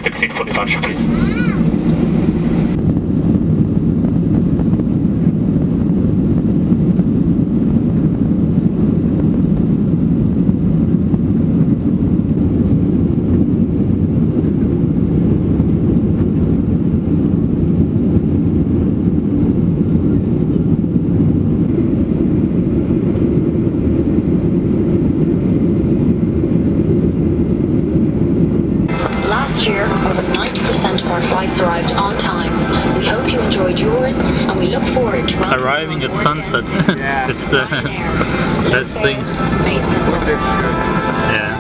take a seat for departure, please. Last year, more than 90% of our flights arrived on time. We hope you enjoyed yours, and we look forward to arriving at sunset. It's the best thing. Yeah.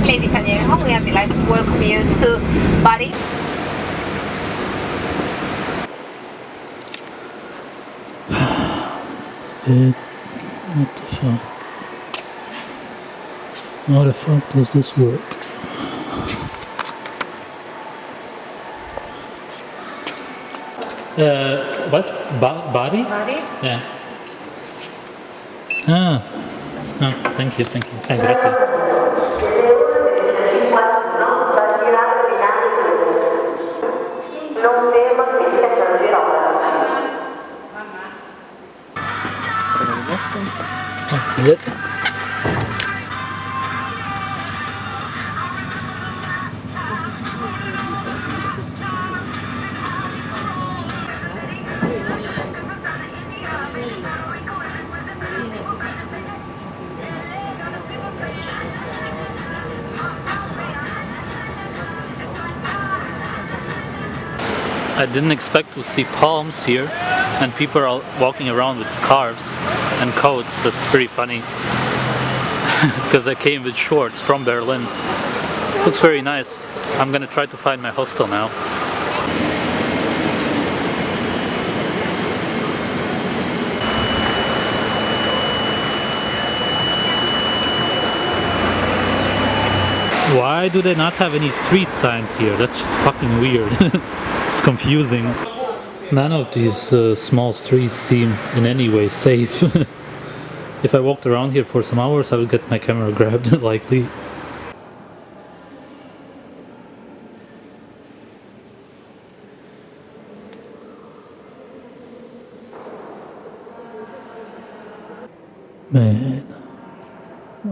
Ladies and gentlemen, we are delighted to welcome you to Bari. What the fuck? How the fuck does this work? What? Bari? Bari? Yeah. Ah. Oh, thank you. Gracias. Oh, is it? I didn't expect to see palms here, and people are walking around with scarves and coats. That's pretty funny because I came with shorts from Berlin. Looks very nice. I'm gonna try to find my hostel now. Why do they not have any street signs here? That's fucking weird. It's confusing. None of these small streets seem in any way safe. If I walked around here for some hours, I would get my camera grabbed, likely. Man,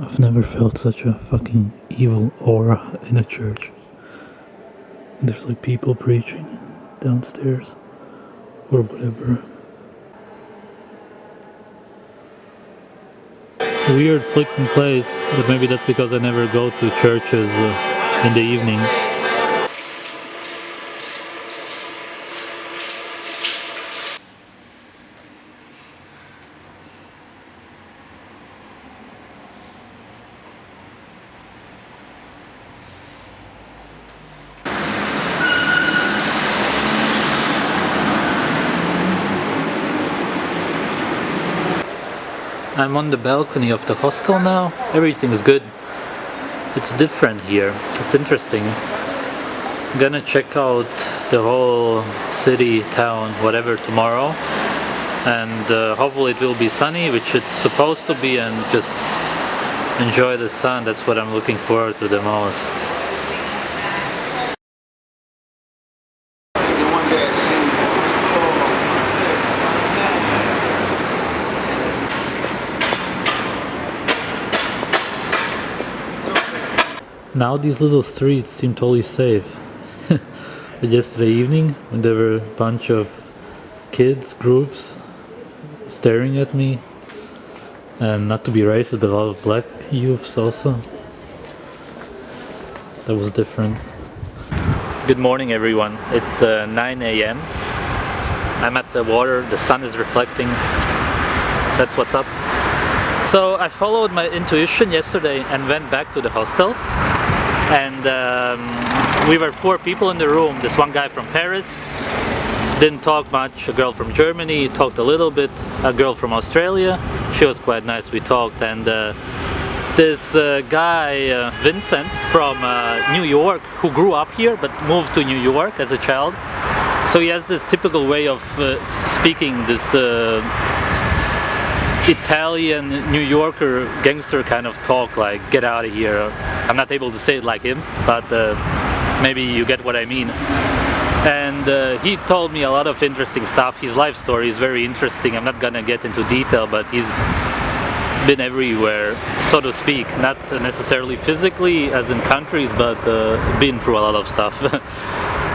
I've never felt such a fucking evil aura in a church. There's like people preaching downstairs or whatever. Weird flickering place, but maybe that's because I never go to churches in the evening. I'm on the balcony of the hostel now. Everything is good. It's different here. It's interesting. I'm gonna check out the whole city, town, whatever tomorrow. And hopefully it will be sunny, which it's supposed to be, and just enjoy the sun. That's what I'm looking forward to the most. Now these little streets seem totally safe. But yesterday evening, when there were a bunch of kids, groups, staring at me, and not to be racist, but a lot of black youths also, that was different. Good morning everyone, it's 9 a.m. I'm at the water, the sun is reflecting, that's what's up. So I followed my intuition yesterday and went back to the hostel. And we were 4 people in the room. This one guy from Paris, didn't talk much, a girl from Germany, talked a little bit, a girl from Australia, she was quite nice, we talked, and this guy, Vincent, from New York, who grew up here but moved to New York as a child. So he has this typical way of speaking, this Italian New Yorker gangster kind of talk, like get out of here. I'm not able to say it like him, but maybe you get what I mean. And he told me a lot of interesting stuff. His life story is very interesting. I'm not gonna get into detail, but he's been everywhere, so to speak. Not necessarily physically as in countries, but been through a lot of stuff.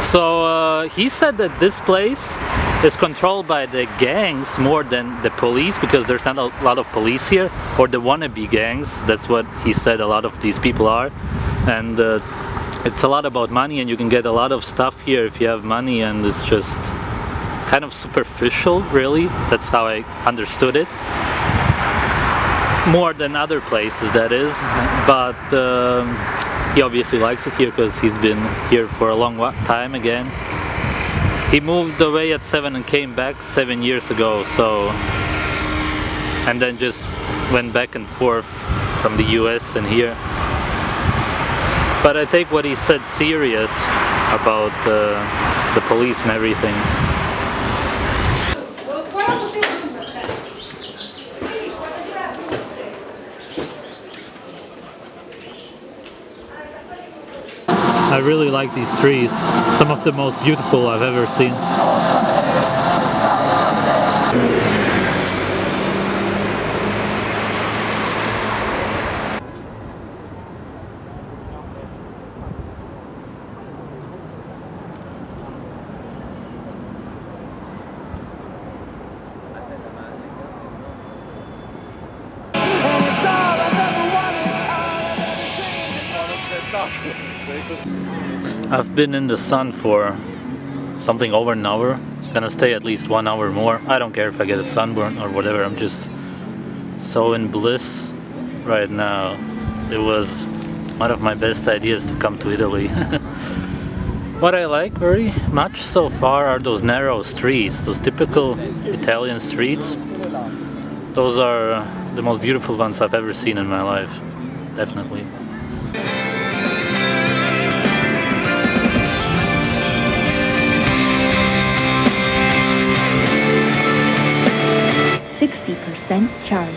So he said that this place is controlled by the gangs more than the police, because there's not a lot of police here, or the wannabe gangs. That's what he said a lot of these people are. And it's a lot about money, and you can get a lot of stuff here if you have money, and it's just kind of superficial, really. That's how I understood it. More than other places, that is. But he obviously likes it here because he's been here for a long time again. He moved away at 7 and came back 7 years ago, so, and then just went back and forth from the US and here. But I take what he said serious about the police and everything. I really like these trees, some of the most beautiful I've ever seen. I've been in the sun for something over an hour. Gonna stay at least 1 hour more. I don't care if I get a sunburn or whatever. I'm just so in bliss right now. It was one of my best ideas to come to Italy. What I like very much so far are those narrow streets, those typical Italian streets. Those are the most beautiful ones I've ever seen in my life, definitely. %60 charge.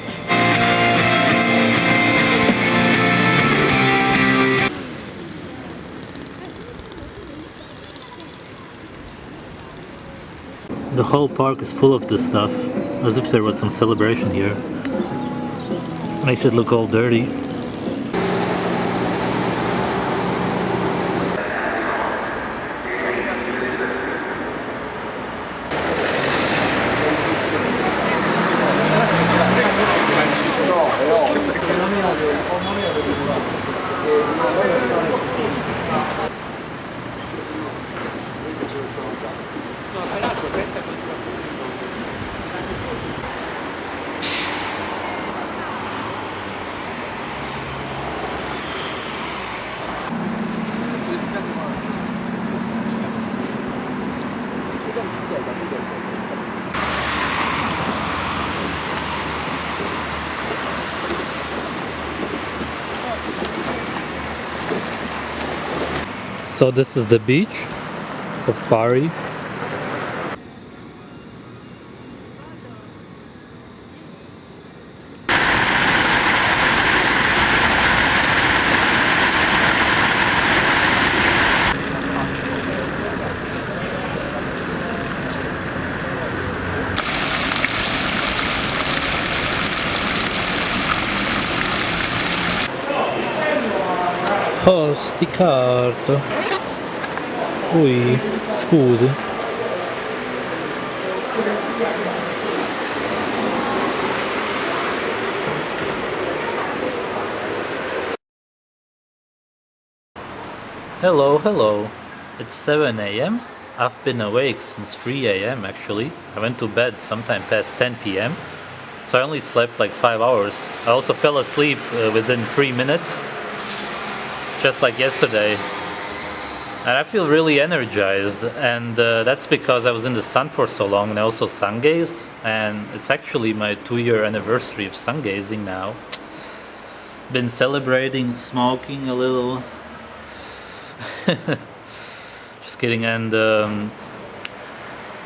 The whole park is full of this stuff, as if there was some celebration here. Makes it look all dirty. So this is the beach of Bari. Oh, sti card. Ui, scusi. Hello, hello. It's 7 a.m. I've been awake since 3 a.m. actually. I went to bed sometime past 10 p.m. So I only slept like 5 hours. I also fell asleep within 3 minutes. Just like yesterday. And I feel really energized, and that's because I was in the sun for so long, and I also sun gazed, and it's actually my 2-year anniversary of sun gazing now. Been celebrating, smoking a little. Just kidding. And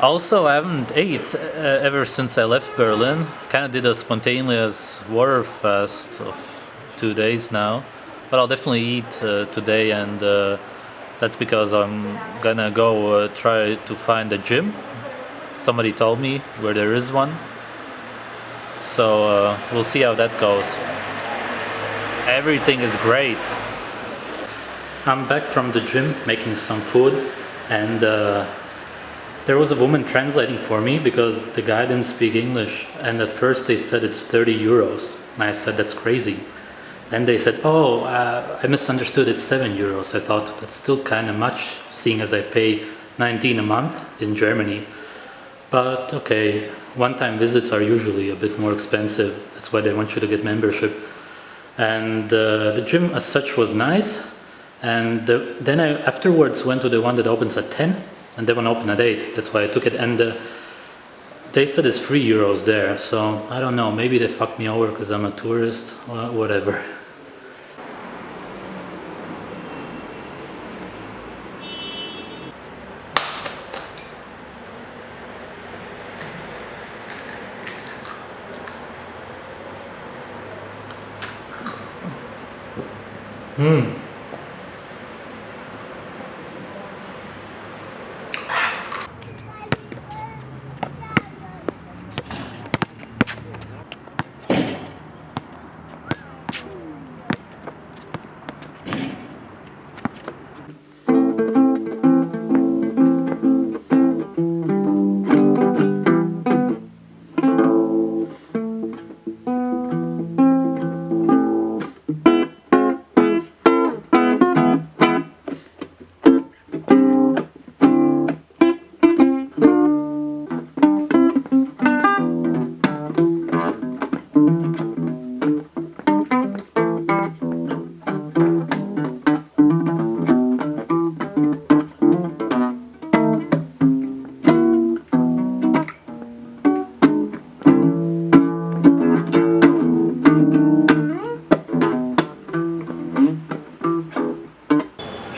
Also, I haven't ate ever since I left Berlin. Kind of did a spontaneous water fast of 2 days now, but I'll definitely eat today, and that's because I'm gonna go try to find a gym. Somebody told me where there is one, so we'll see how that goes. Everything is great. I'm back from the gym making some food, and there was a woman translating for me because the guy didn't speak English, and at first they said it's 30 euros. And I said that's crazy. Then they said, oh, I misunderstood, it's 7 euros. I thought that's still kind of much, seeing as I pay 19 a month in Germany. But okay, one-time visits are usually a bit more expensive. That's why they want you to get membership. And the gym as such was nice. And then I afterwards went to the one that opens at 10, and that one opened at 8. That's why I took it. And they said it's 3 euros there. So I don't know, maybe they fucked me over because I'm a tourist. Well, whatever.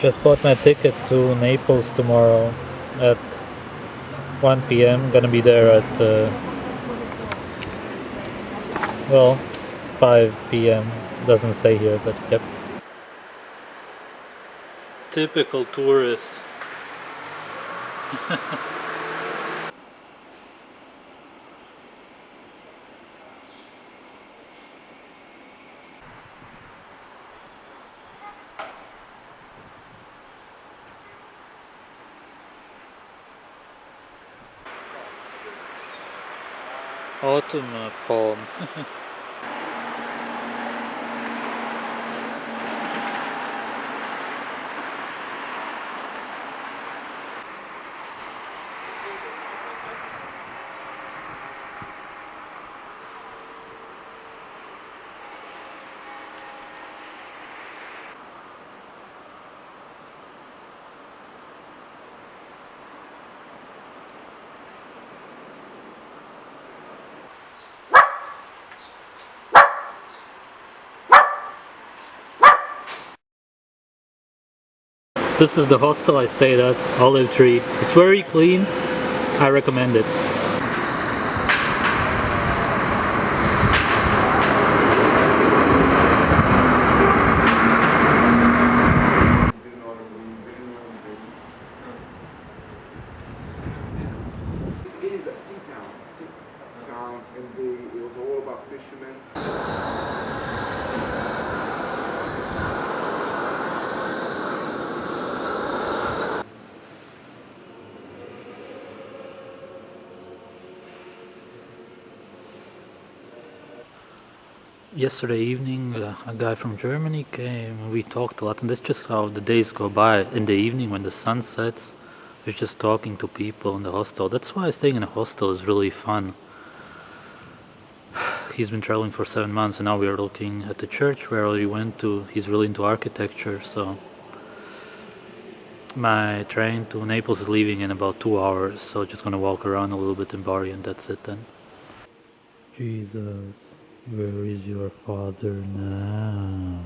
Just bought my ticket to Naples tomorrow at 1 p.m. Gonna be there at, well, 5 p.m. Doesn't say here, but yep. Typical tourist. Autumn palm. This is the hostel I stayed at, Olive Tree. It's very clean. I recommend it. It is a sea town, and it was all about fishermen. Yesterday evening, a guy from Germany came, and we talked a lot, and that's just how the days go by. In the evening, when the sun sets, we're just talking to people in the hostel. That's why staying in a hostel is really fun. He's been traveling for 7 months, and now we are looking at the church where I already went to. He's really into architecture, so my train to Naples is leaving in about 2 hours, so just gonna walk around a little bit in Bari, and that's it then. Jesus, where is your father now?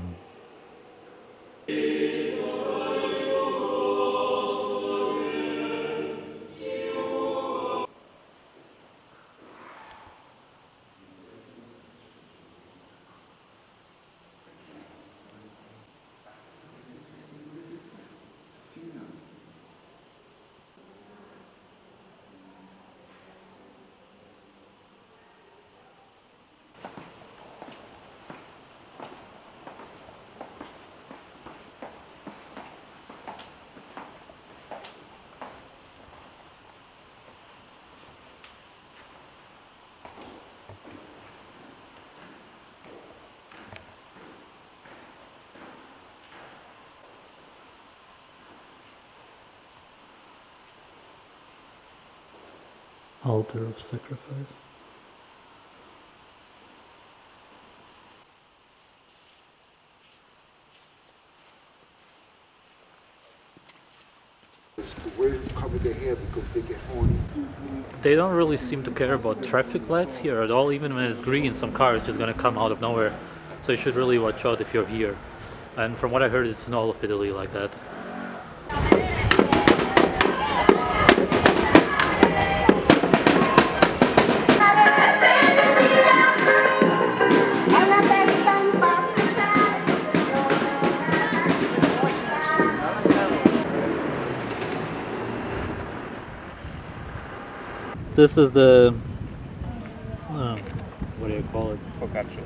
Altar of sacrifice. To wear cover their hair because they get horny. They don't really seem to care about traffic lights here at all. Even when it's green, some car is just gonna come out of nowhere. So you should really watch out if you're here. And from what I heard, it's in all of Italy like that. This is the what do you call it? Focaccia.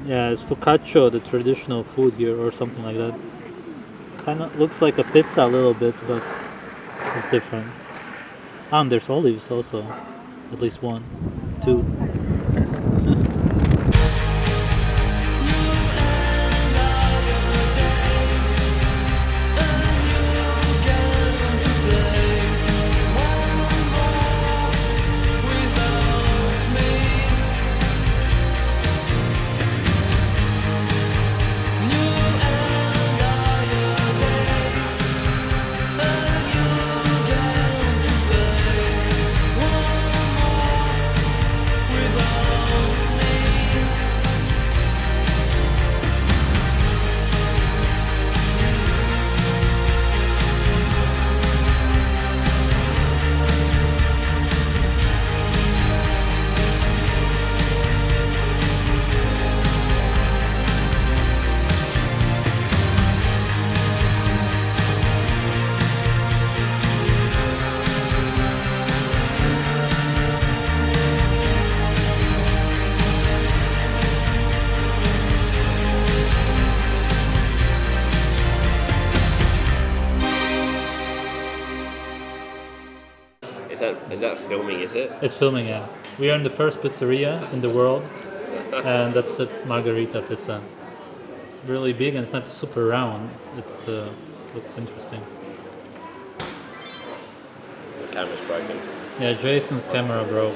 Yeah, it's focaccia, the traditional food here, or something like that. Kind of looks like a pizza a little bit, but it's different. And there's olives also, at least one, two. Is that filming, is it? It's filming, yeah. We are in the first pizzeria in the world, and that's the margarita pizza. Really big, and it's not super round. It's looks interesting. The camera's broken. Yeah, Jason's camera broke.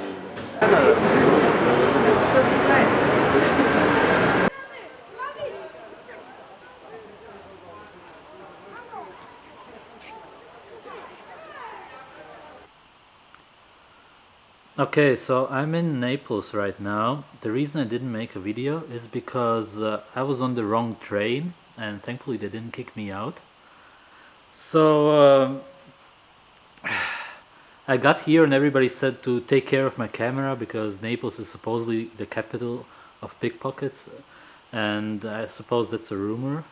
Okay, so I'm in Naples right now. The reason I didn't make a video is because I was on the wrong train, and thankfully they didn't kick me out. So I got here and everybody said to take care of my camera because Naples is supposedly the capital of pickpockets, and I suppose that's a rumor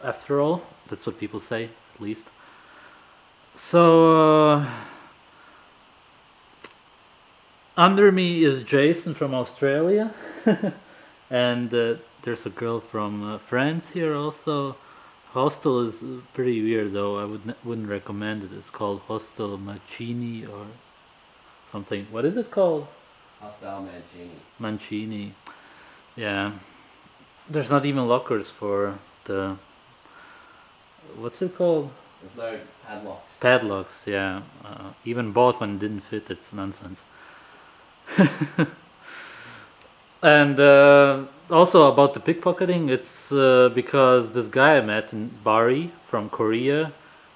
after all. That's what people say, at least. So under me is Jason from Australia, and there's a girl from France here also. Hostel is pretty weird though. I wouldn't recommend it. It's called Hostel Mancini or something. What is it called? Hostel Mancini. Mancini. Yeah. There's not even lockers for the... What's it called? There's no padlocks. Padlocks, yeah. Even bought one didn't fit. It's nonsense. And also about the pickpocketing, it's because this guy I met in Bari from Korea,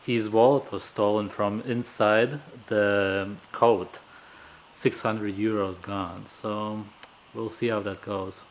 his wallet was stolen from inside the coat. 600 euros gone, so we'll see how that goes.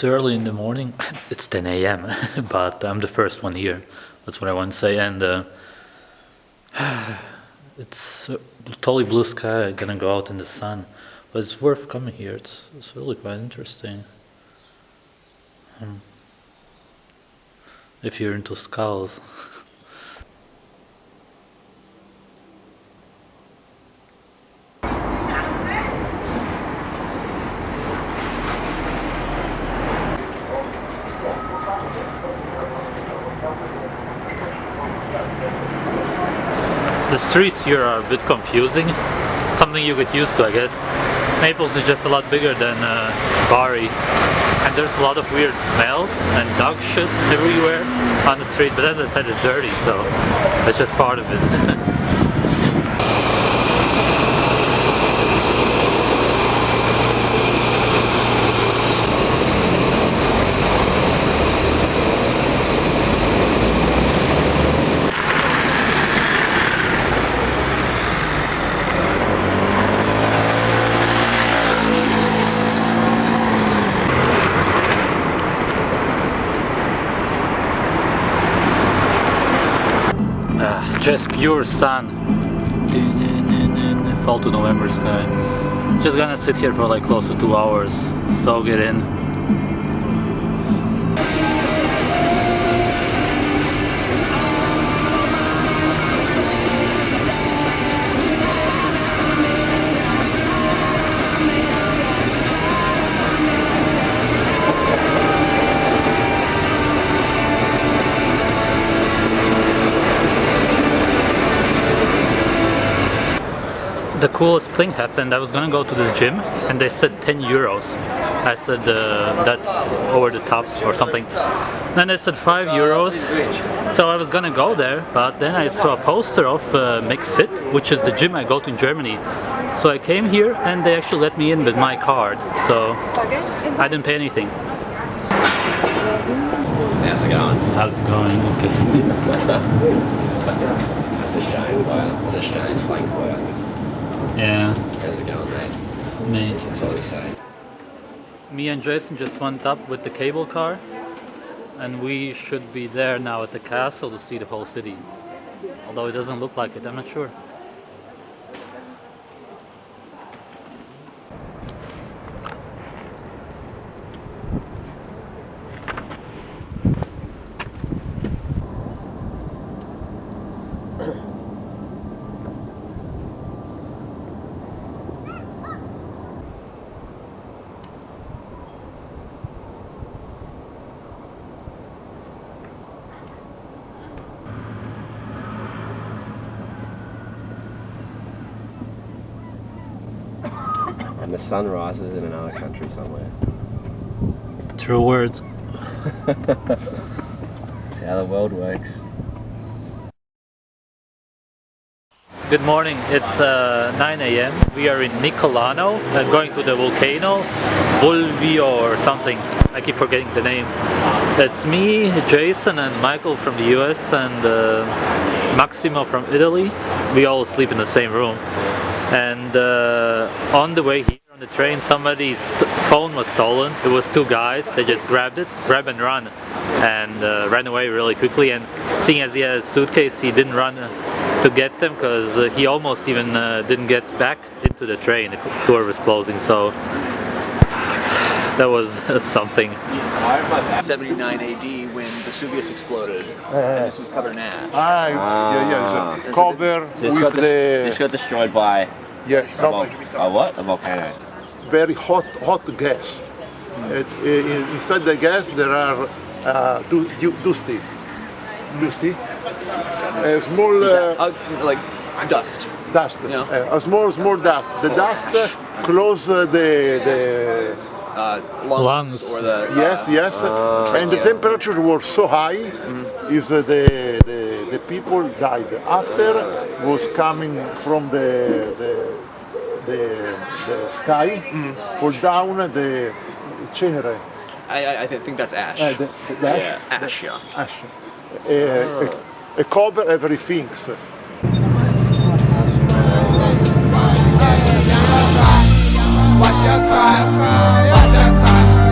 It's early in the morning. It's 10 a.m. but I'm the first one here. That's what I want to say. And it's totally blue sky. I'm gonna go out in the sun, but it's worth coming here. It's really quite interesting. If you're into skulls. The streets here are a bit confusing, something you get used to, I guess. Naples is just a lot bigger than Bari, and there's a lot of weird smells and dog shit everywhere on the street, but as I said, it's dirty, so that's just part of it. Just pure sun. Fall to November sky. Just gonna sit here for like close to 2 hours, soak it in. The coolest thing happened. I was gonna go to this gym and they said 10 euros. I said that's over the top or something. Then they said 5 euros. So I was gonna go there, but then I saw a poster of McFit, which is the gym I go to in Germany. So I came here and they actually let me in with my card. So I didn't pay anything. How's it going? How's it going? Okay. That's a shame. That's a shame. It's like work. Yeah. How's it going, mate? Me. That's what we say. Me and Jason just went up with the cable car, and we should be there now at the castle to see the whole city. Although it doesn't look like it, I'm not sure. And the sun rises in another country somewhere. True words. That's how the world works. Good morning, it's 9 a.m. We are in Nicolano, going to the volcano, Bulvio or something. I keep forgetting the name. It's me, Jason and Michael from the US and Maximo from Italy. We all sleep in the same room. And on the way here on the train, somebody's phone was stolen. It was two guys. They just grabbed it, grab and run, and ran away really quickly. And seeing as he had a suitcase, he didn't run to get them because he almost even didn't get back into the train. The door was closing, so that was something. 79 AD when Vesuvius exploded, and this was covered in ash. Yeah. It's a cover So with this the got destroyed by a what? A volcano. very hot gas. Inside the gas there are dusty, a small Like dust. dust, Yeah. a small dust. The dust close the Lungs. Or the yes, and the temperature was so high, is the people died. After was coming from the sky, fall down the cenere, I think that's ash. the ash, Ash, yeah. ash, cover everything. Watch your cry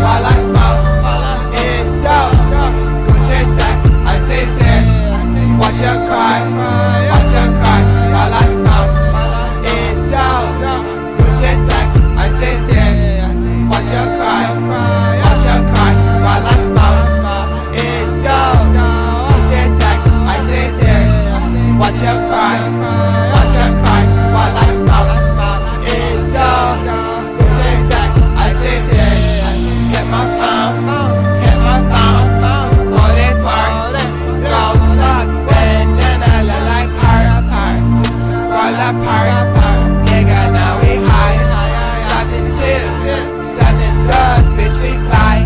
while I smoke. Watch her cry while I stop in the vision text. I say tish, hit my phone, hit my phone. All that twerk, go slugs, bandana look like her. Roll up her, nigga now we high. 7 tips, 7 dust, bitch we fly.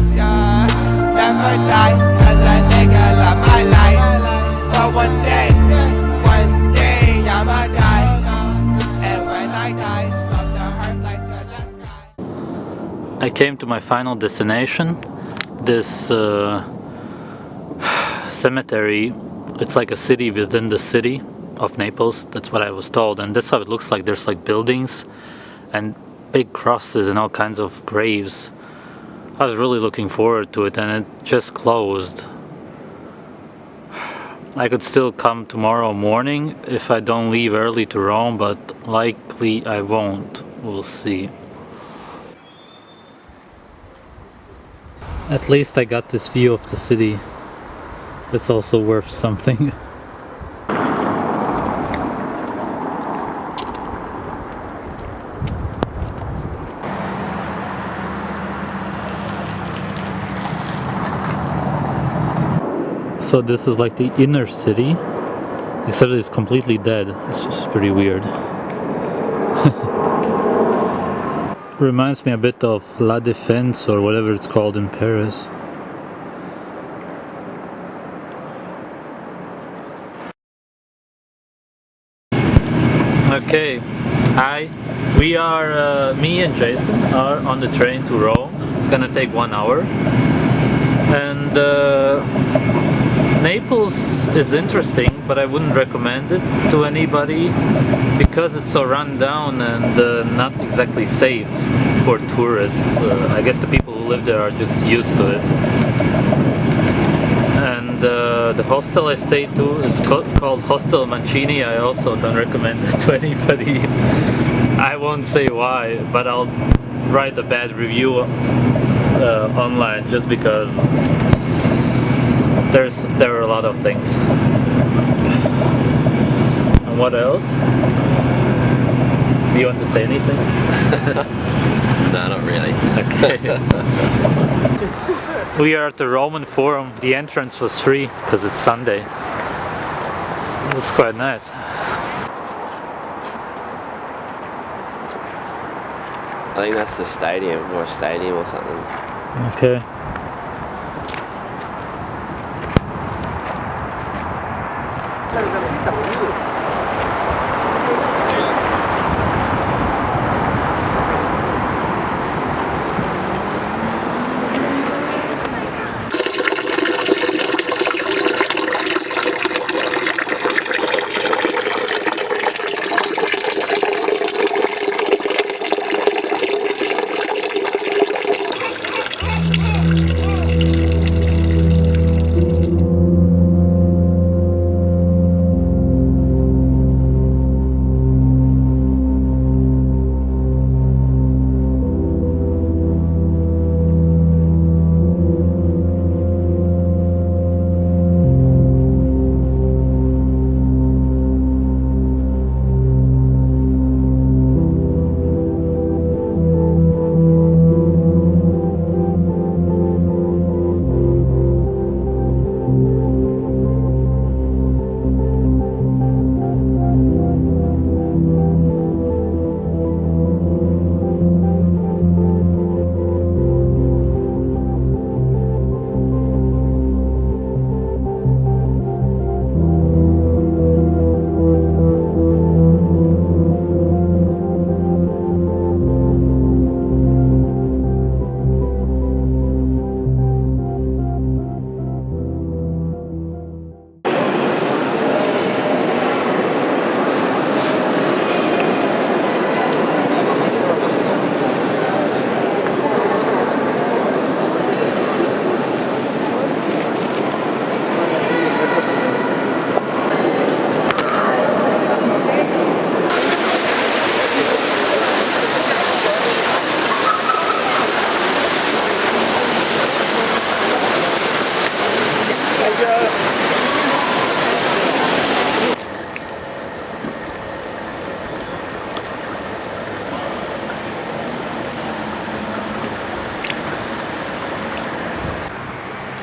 Never die, cause a nigga love my life. But one day I'ma die. And when I die, smoke the hearth lights in the sky. I came to my final destination, this cemetery. It's like a city within the city of Naples. That's what I was told, and that's how it looks like. There's like buildings and big crosses and all kinds of graves. I was really looking forward to it, and it just closed. I could still come tomorrow morning if I don't leave early to Rome, but likely I won't. We'll see. At least I got this view of the city. That's also worth something. So this is like the inner city, except it's completely dead. It's just pretty weird. Reminds me a bit of La Défense or whatever it's called in Paris. Okay, hi. We are, me and Jason are on the train to Rome. It's gonna take 1 hour. And Naples is interesting, but I wouldn't recommend it to anybody because it's so run down and not exactly safe for tourists. I guess the people who live there are just used to it. And the hostel I stayed to is called Hostel Mancini. I also don't recommend it to anybody. I won't say why, but I'll write a bad review online just because there are a lot of things. And what else? Do you want to say anything? No, not really. Okay. We are at the Roman Forum. The entrance was free because it's Sunday. It looks quite nice. I think that's the stadium, or a stadium or something. Okay.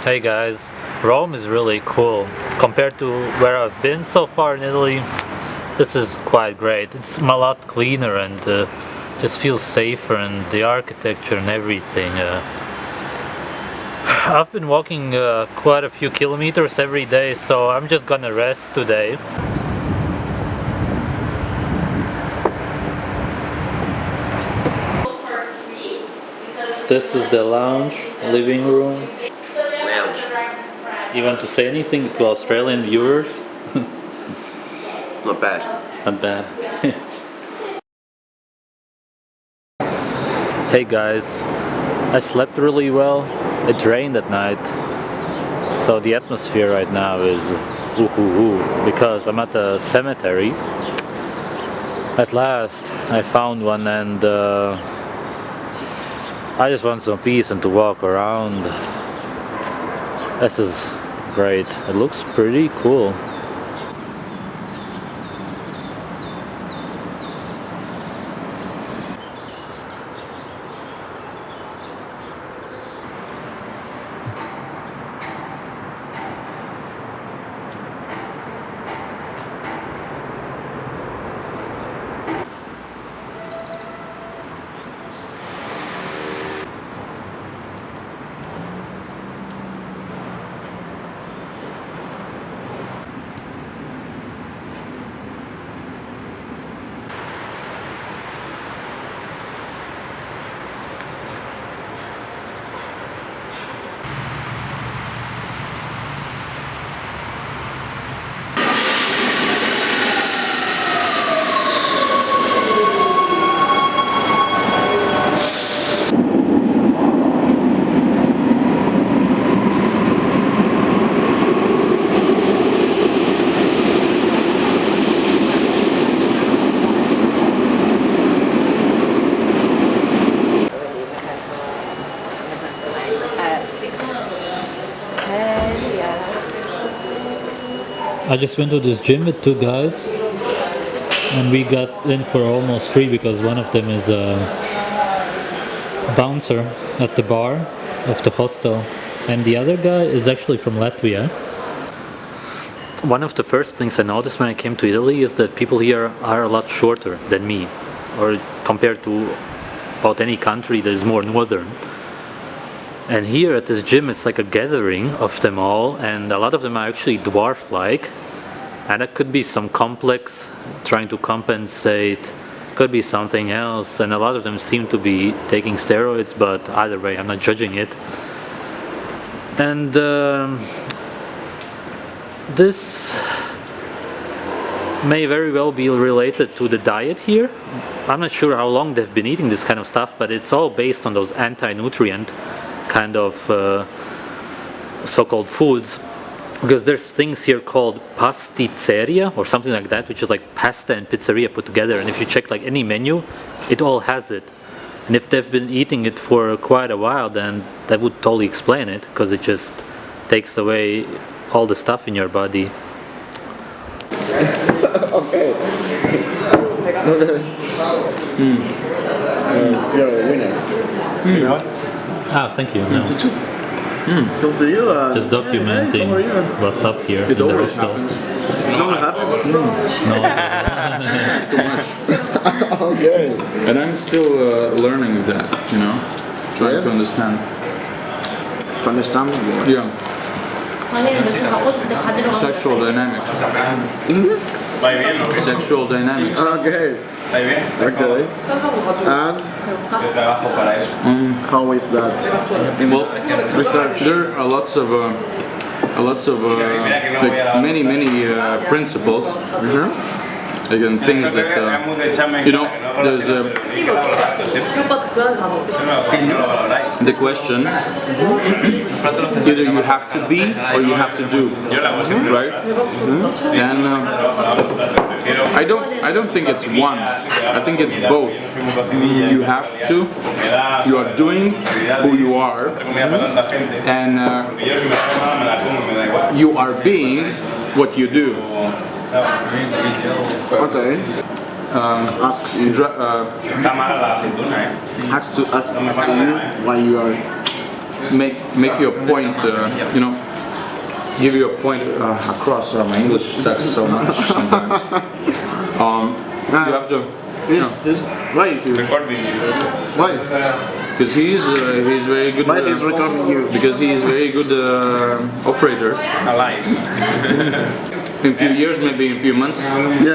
Hey guys, Rome is really cool. Compared to where I've been so far in Italy, this is quite great. It's a lot cleaner and just feels safer, and the architecture and everything. I've been walking quite a few kilometers every day, so I'm just gonna rest today. This is the lounge, living room. Lounge. You want to say anything to Australian viewers? It's not bad. It's not bad. Hey guys, I slept really well. It rained at night, so the atmosphere right now is because I'm at the cemetery. At last I found one, and I just want some peace and to walk around. This is great. It looks pretty cool. I just went to this gym with two guys, and we got in for almost free because one of them is a bouncer at the bar of the hostel, and the other guy is actually from Latvia. One of the first things I noticed when I came to Italy is that people here are a lot shorter than me, or compared to about any country that is more northern. And here at this gym, it's like a gathering of them all, and a lot of them are actually dwarf-like, and it could be some complex trying to compensate, could be something else, and a lot of them seem to be taking steroids, but either way, I'm not judging it. And this may very well be related to the diet here. I'm not sure how long they've been eating this kind of stuff, but it's all based on those anti-nutrient kind of so-called foods, because there's things here called pasticceria or something like that, which is like pasta and pizzeria put together, and if you check like any menu, it all has it. And if they've been eating it for quite a while, then that would totally explain it, because it just takes away all the stuff in your body. Okay. You're a winner. Ah, thank you. No. Comes to you. Just documenting what's up here in the hostel. It's only happened. No. Too much. Okay. And I'm still learning that, you know, trying Yes? to understand. To understand? Yeah. Sexual dynamics. Sexual dynamics. Okay. Okay. And how is that? Well, Research. there are lots of like many principles. Again, things that you know. There's the question: either you have to be or you have to do, right? And I don't think it's one. I think it's both. You have to. You are doing who you are, and you are being what you do. Okay. Ask you. Ask to you why you are make your point. You know, give your point across. My English sucks so much sometimes. You have to. Why? Why? Because he's very good. Why is recording you? Because he is very good operator. Alive. In a few years, maybe in a few months,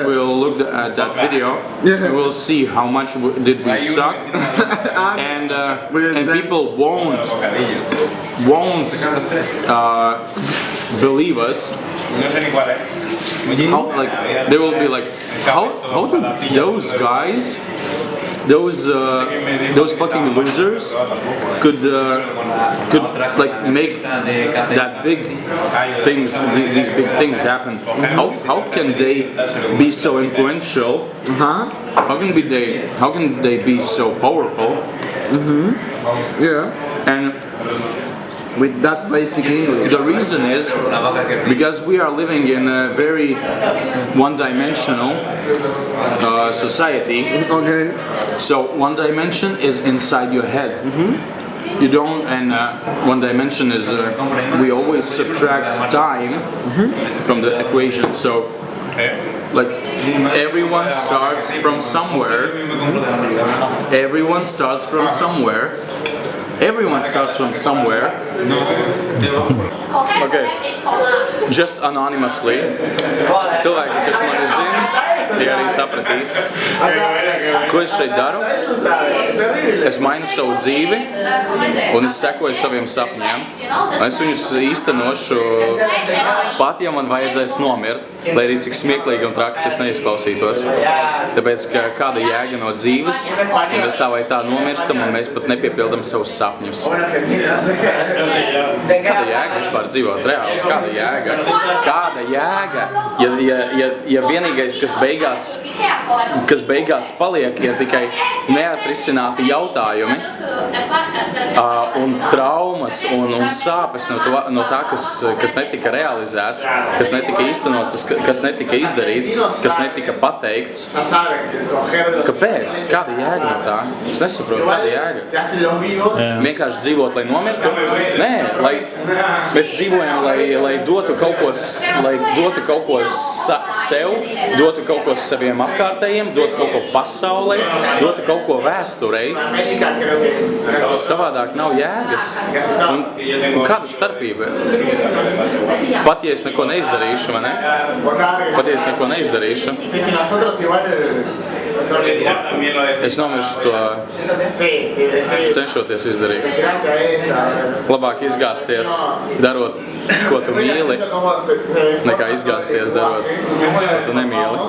we'll look at that video. And we'll see how much did we suck, and people won't believe us. How, like they will be like, how do those guys, those fucking losers could like make that big things, these big things happen? How can they be so influential? How can they be so powerful? Yeah. And with that basic English. the reason is because we are living in a very one-dimensional society. Okay. So one dimension is inside your head. You don't, and one dimension is we always subtract time from the equation. So like everyone starts from somewhere. Everyone starts from somewhere. Everyone starts from somewhere. Okay. Just anonymously. Cilvēki, kas mani zina, tie arī sapratīs. Ko es šeit daru? Es mainu savu dzīvi un es sekoju saviem sapņiem. Es viņus īstenošu pat, ja man vajadzēs nomirt, lai arī cik smieklīgi un traki tas neizklausītos. Tāpēc, ka kāda jēga no dzīves, ja mēs tā vai tā nomirstam un mēs pat nepiepildam savus sapņus. Kāda jēga vispār dzīvot reāli? Kāda jēga? Kāda jēga? Ja vienīgais, kas beigās paliek, ir tikai neatrisināti jautājumi un traumas un sāpes no tā, kas netika realizēts, kas netika īstenots, kas netika izdarīts, kas netika pateikts. Kāpēc? Kāda jēga no tā? Es nesaprotu, kāda jēga. Vienkārši dzīvot, lai nomirtu? Nē, mēs dzīvojam, lai dotu kaut ko sev, dotu kaut ko saviem apkārtējiem, dotu kaut ko pasaulē, dotu kaut ko vēsturei. Savādāk nav jēgas. Un kāda starpība? Pat ja es neko neizdarīšu, vai ne? Pat ja es neko neizdarīšu, es nomiršu to cenšoties izdarīt. Labāk izgāzties, darot, ko tu mīli, nekā izgāzties, darot, ko tu nemīli.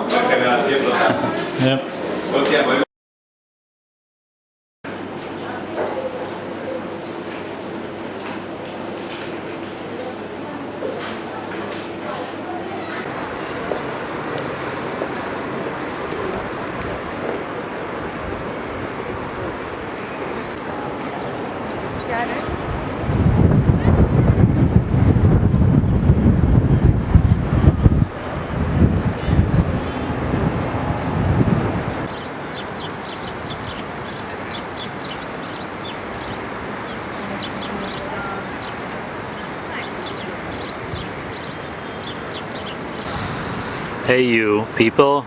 Hey you people,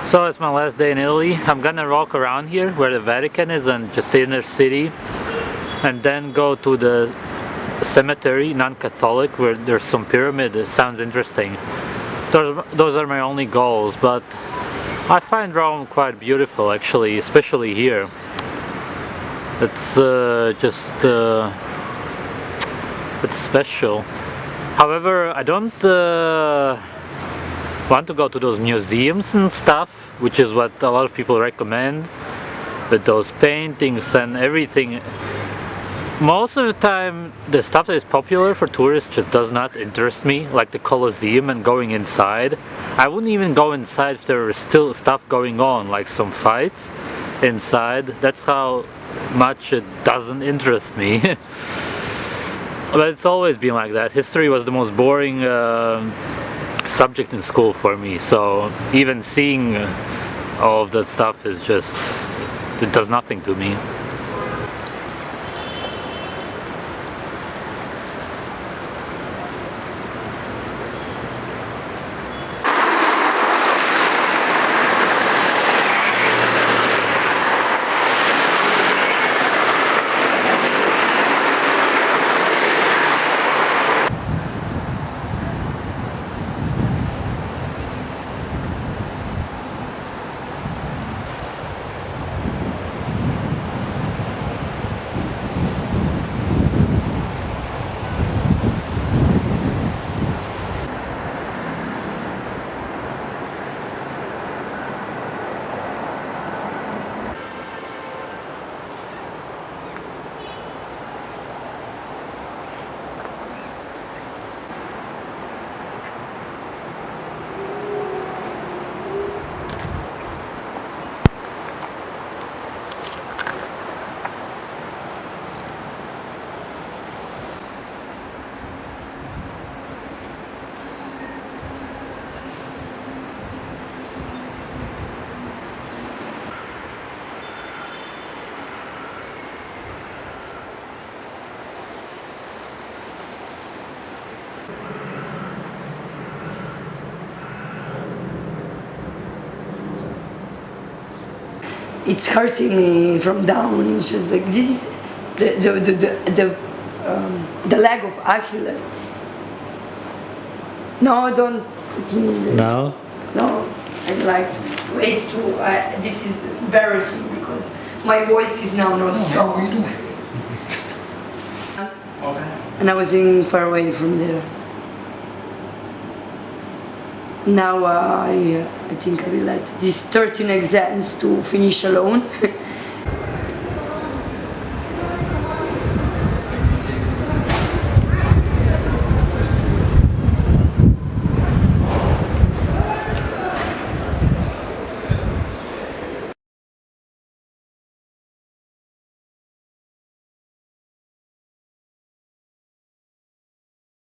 so it's my last day in Italy. I'm gonna walk around here where the Vatican is and just the inner city, and then go to the cemetery, non-Catholic, where there's some pyramid. It sounds interesting. Those are my only goals, but I find Rome quite beautiful actually, especially here. It's it's special. However, I don't want to go to those museums and stuff, which is what a lot of people recommend, with those paintings and everything. Most of the time the stuff that is popular for tourists just does not interest me, like the Colosseum and going inside. I wouldn't even go inside if there was still stuff going on, like some fights inside. That's how much it doesn't interest me. But it's always been like that. History was the most boring subject in school for me, so even seeing all of that stuff is just, it does nothing to me. it's hurting me from down. It's just like this is the leg of Achilles. No, don't put me in the... No? No, I'd like to wait to... this is embarrassing because my voice is now not strong. And I was living far away from there. Now I think I will let these 13 exams to finish alone